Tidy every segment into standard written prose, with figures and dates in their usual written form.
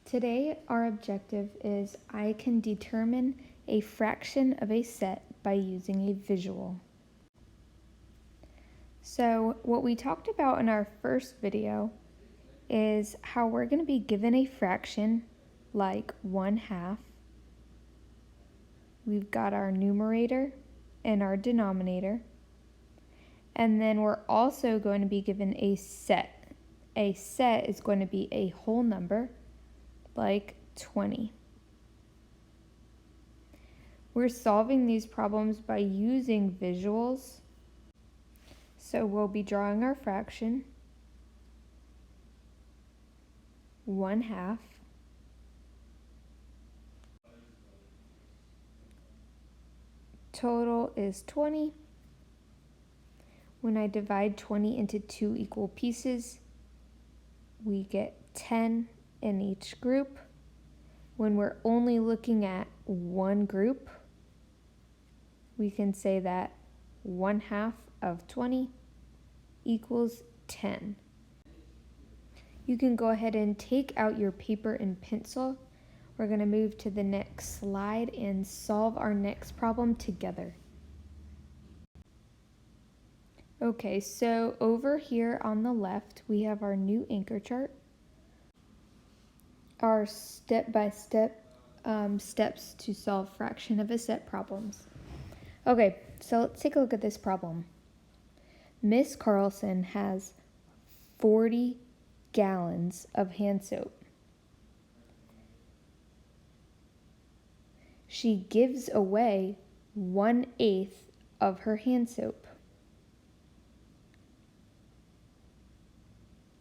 Today, our objective is I can determine a fraction of a set by using a visual. So what we talked about in our first video is how we're going to be given a fraction like 1/2. We've got our numerator and our denominator. And then we're also going to be given a set. A set is going to be a whole number like 20. We're solving these problems by using visuals. So we'll be drawing our fraction, 1/2. Total is 20. When I divide 20 into 2 equal pieces, we get 10 in each group. When we're only looking at one group, we can say that 1/2 of 20 equals 10. You can go ahead and take out your paper and pencil. We're going to move to the next slide and solve our next problem together. Okay, so over here on the left, we have our new anchor chart, our step-by-step steps to solve fraction of a set problems. Okay, so let's take a look at this problem. Miss Carlson has 40 gallons of hand soap. She gives away 1/8 of her hand soap.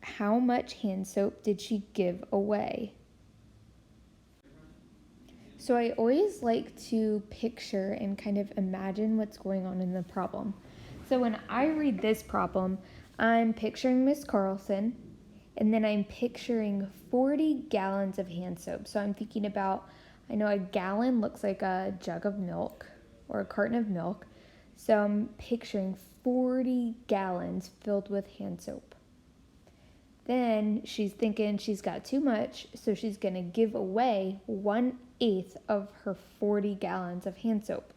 How much hand soap did she give away? So I always like to picture and kind of imagine what's going on in the problem. So when I read this problem, I'm picturing Miss Carlson, and then I'm picturing 40 gallons of hand soap. So I'm thinking about, I know a gallon looks like a jug of milk or a carton of milk. So I'm picturing 40 gallons filled with hand soap. Then she's thinking she's got too much, so she's going to give away 1/8 of her 40 gallons of hand soap.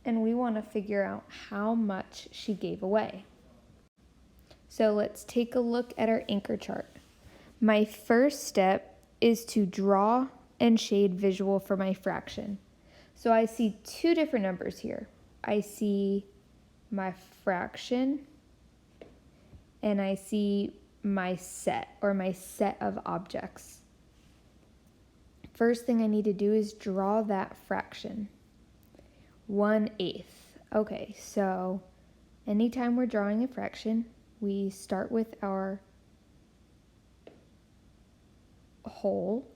And we want to figure out how much she gave away. So let's take a look at our anchor chart. My first step is to draw and shade visual for my fraction. So I see two different numbers here. I see my fraction and I see my set or my set of objects. First thing I need to do is draw that fraction. 1/8. Okay, so anytime we're drawing a fraction, we start with our whole,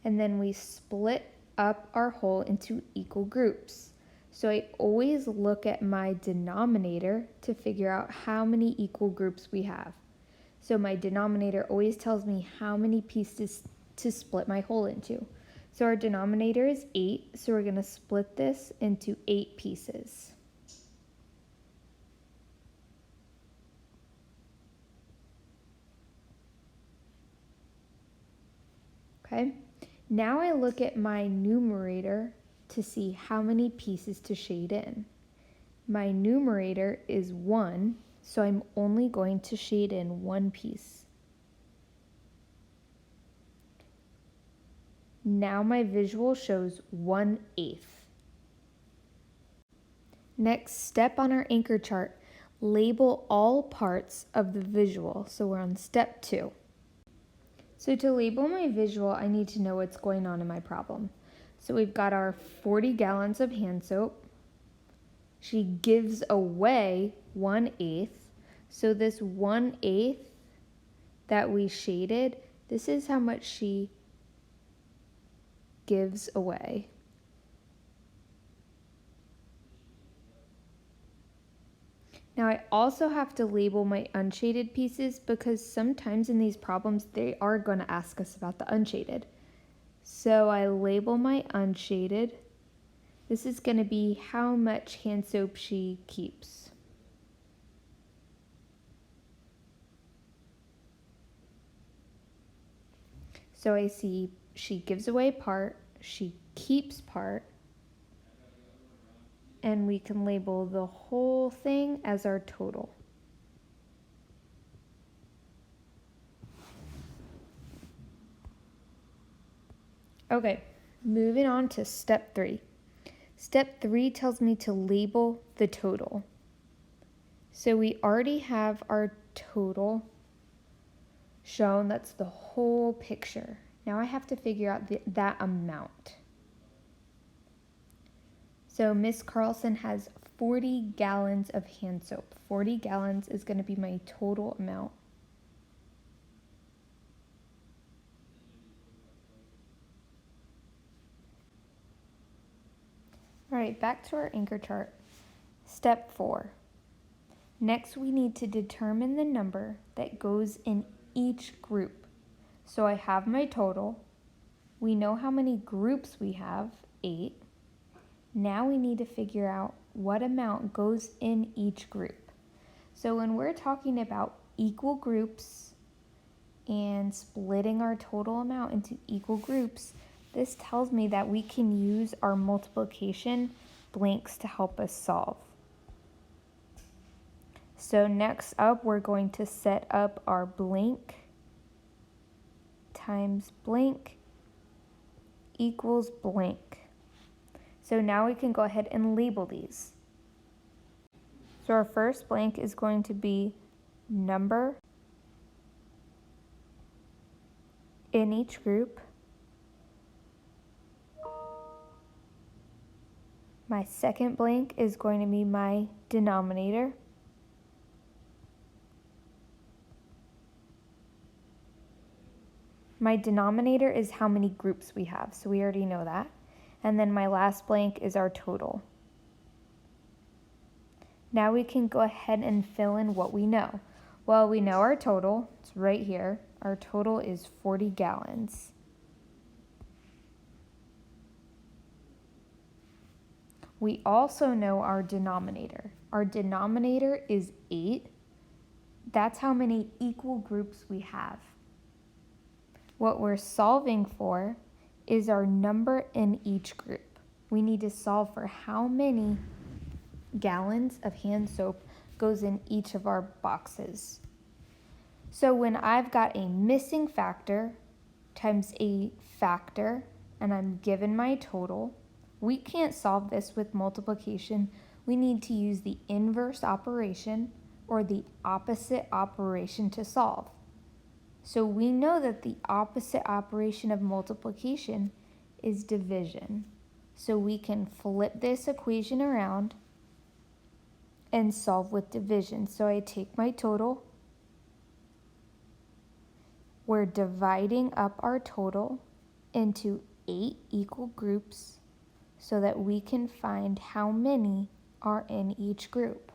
and then we split up our whole into equal groups. So I always look at my denominator to figure out how many equal groups we have. So my denominator always tells me how many pieces to split my whole into. So our denominator is 8, so we're going to split this into 8 pieces. Okay, now I look at my numerator to see how many pieces to shade in. My numerator is 1, so I'm only going to shade in 1 piece. Now my visual shows 1/8. Next step on our anchor chart, label all parts of the visual. So we're on step 2. So to label my visual, I need to know what's going on in my problem. So we've got our 40 gallons of hand soap. She gives away 1/8. So this 1/8 that we shaded, this is how much she gives away. Now I also have to label my unshaded pieces because sometimes in these problems they are going to ask us about the unshaded. So I label my unshaded. This is going to be how much hand soap she keeps. So I see she gives away part, she keeps part, and we can label the whole thing as our total. Okay, moving on to step 3. Step 3 tells me to label the total. So we already have our total shown, that's the whole picture. Now I have to figure out that amount. So Miss Carlson has 40 gallons of hand soap. 40 gallons is going to be my total amount. All right, back to our anchor chart. Step 4. Next, we need to determine the number that goes in each group. So I have my total. We know how many groups we have, 8. Now we need to figure out what amount goes in each group. So when we're talking about equal groups and splitting our total amount into equal groups, this tells me that we can use our multiplication blanks to help us solve. So next up, we're going to set up our blank times blank equals blank. So now we can go ahead and label these. So our first blank is going to be number in each group. My second blank is going to be my denominator. My denominator is how many groups we have, so we already know that. And then my last blank is our total. Now we can go ahead and fill in what we know. Well, we know our total, it's right here. Our total is 40 gallons. We also know our denominator. Our denominator is 8. That's how many equal groups we have. What we're solving for is our number in each group. We need to solve for how many gallons of hand soap goes in each of our boxes. So when I've got a missing factor times a factor and I'm given my total, we can't solve this with multiplication. We need to use the inverse operation or the opposite operation to solve. So we know that the opposite operation of multiplication is division. So we can flip this equation around and solve with division. So I take my total. We're dividing up our total into 8 equal groups so that we can find how many are in each group.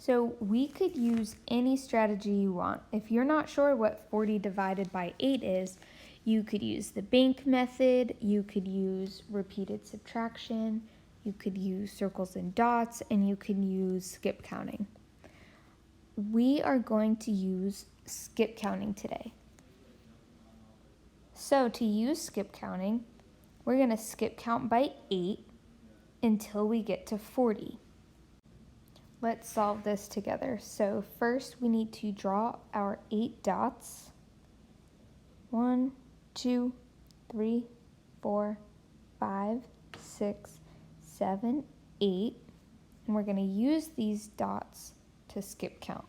So we could use any strategy you want. If you're not sure what 40 divided by 8 is, you could use the bank method, you could use repeated subtraction, you could use circles and dots, and you can use skip counting. We are going to use skip counting today. So to use skip counting, we're going to skip count by 8 until we get to 40. Let's solve this together. So first we need to draw our 8 dots. 1, 2, 3, 4, 5, 6, 7, 8. And we're going to use these dots to skip count.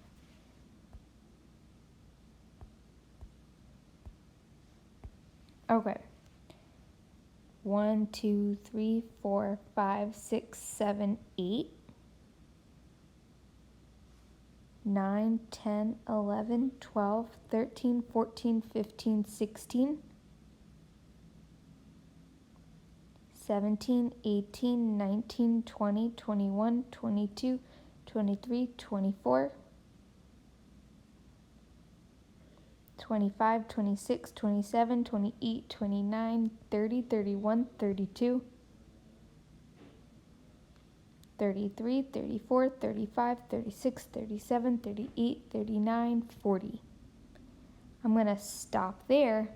Okay. 1, 2, 3, 4, 5, 6, 7, 8. 9, 10, 11, 12, 13, 14, 15, 16, 17, 18, 19, 20, 21, 22, 23, 24, 25, 26, 27, 28, 29, 30, 31, 32, 33, 34, 35, 36, 37, 38, 39, 40. I'm going to stop there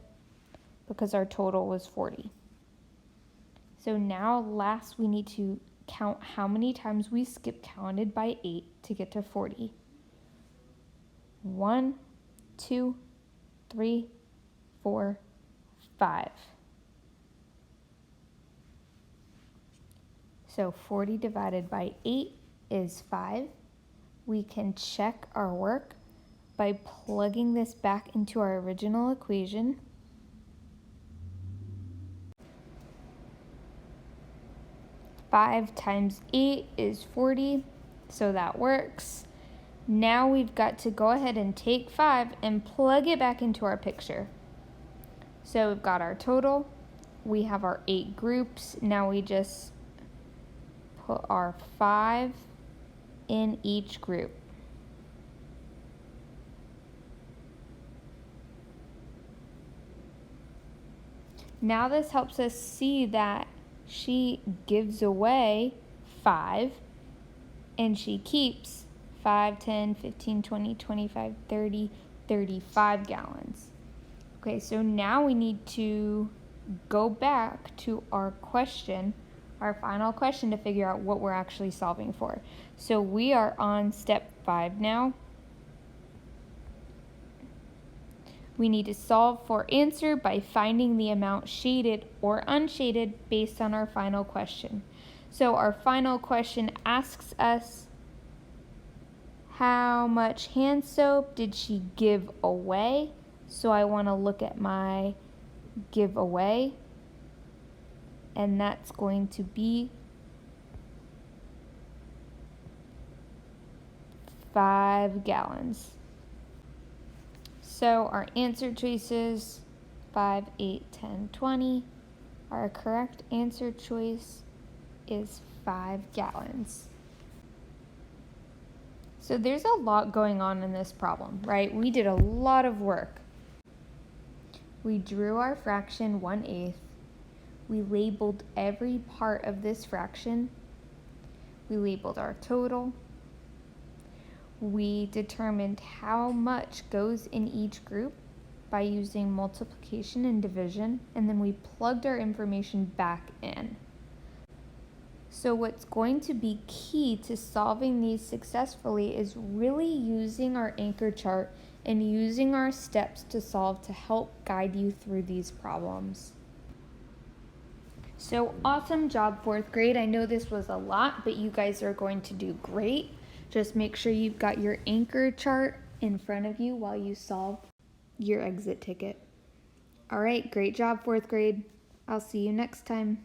because our total was 40. So now last we need to count how many times we skip counted by 8 to get to 40. 1, 2, 3, 4, 5. So 40 divided by 8 is 5. We can check our work by plugging this back into our original equation. Five times 8 is 40, so that works. Now we've got to go ahead and take 5 and plug it back into our picture. So we've got our total, we have our 8 groups, now we just put our 5 in each group. Now this helps us see that she gives away 5 and she keeps 5, 10, 15, 20, 25, 30, 35 gallons. Okay, so now we need to go back to our question, our final question, to figure out what we're actually solving for. So we are on step 5 now. We need to solve for answer by finding the amount shaded or unshaded based on our final question. So our final question asks us, how much hand soap did she give away? So I want to look at my give away, and that's going to be 5 gallons. So our answer choices 5, 8, 10, 20. Our correct answer choice is 5 gallons. So there's a lot going on in this problem, right? We did a lot of work. We drew our fraction 1/8. We labeled every part of this fraction. We labeled our total. We determined how much goes in each group by using multiplication and division, and then we plugged our information back in. So what's going to be key to solving these successfully is really using our anchor chart and using our steps to solve to help guide you through these problems. So awesome job, 4th grade. I know this was a lot, but you guys are going to do great. Just make sure you've got your anchor chart in front of you while you solve your exit ticket. All right, great job, 4th grade. I'll see you next time.